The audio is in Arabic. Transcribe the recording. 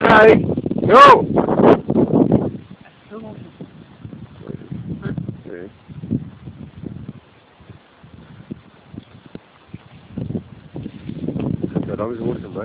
Hey, no. Sí. Pero ahora mismo se va,